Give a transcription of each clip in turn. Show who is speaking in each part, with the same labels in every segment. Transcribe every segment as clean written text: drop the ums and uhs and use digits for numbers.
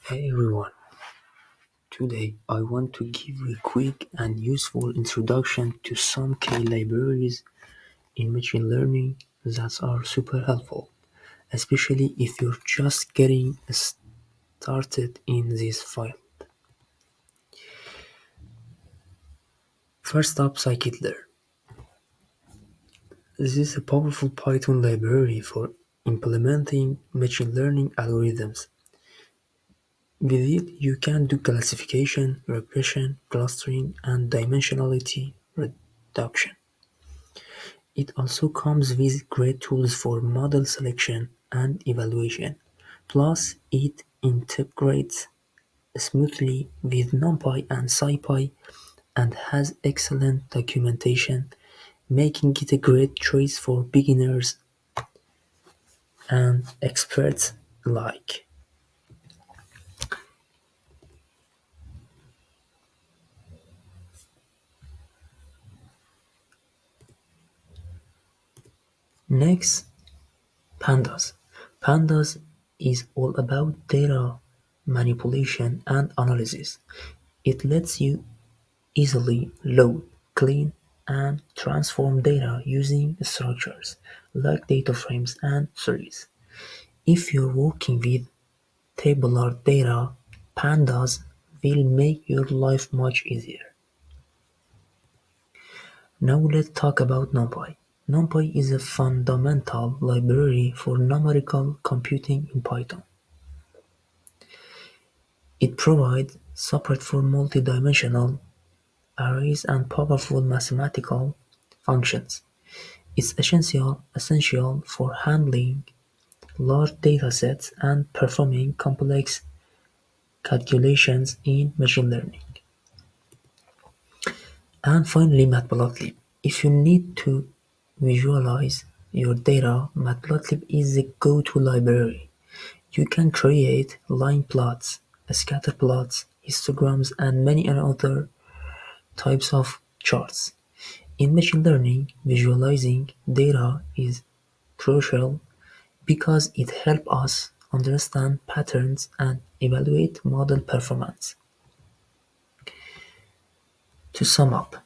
Speaker 1: Hey everyone, today I want to give you a quick and useful introduction to some key libraries in machine learning that are super helpful, especially if you're just getting started in this field. First up, Scikit-learn. This is a powerful Python library for implementing machine learning algorithms. With it, you can do classification, regression, clustering, and dimensionality reduction. It also comes with great tools for model selection and evaluation, plus it integrates smoothly with NumPy and SciPy and has excellent documentation, making it a great choice for beginners and experts alike. Next, Pandas. Pandas is all about data manipulation and analysis. It lets you easily load, clean, and transform data using structures like data frames and series. If you're working with tabular data, pandas will make your life much easier. Now let's talk about NumPy. NumPy is a fundamental library for numerical computing in Python. It provides support for multi-dimensional arrays and powerful mathematical functions. It's essential for handling large datasets and performing complex calculations in machine learning. And finally, Matplotlib. If you need to visualize your data, Matplotlib is the go-to library. You can create line plots, scatter plots, histograms, and many other types of charts. In machine learning, visualizing data is crucial because it helps us understand patterns and evaluate model performance. To sum up,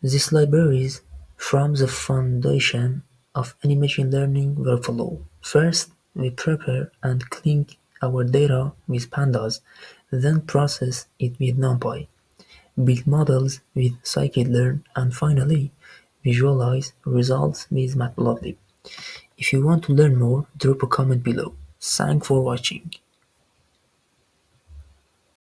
Speaker 1: these libraries form the foundation of any machine learning workflow. First, we prepare and clean our data with pandas, then process it with NumPy, build models with Scikit-learn, and finally, visualize results with Matplotlib. If you want to learn more, drop a comment below. Thanks for watching.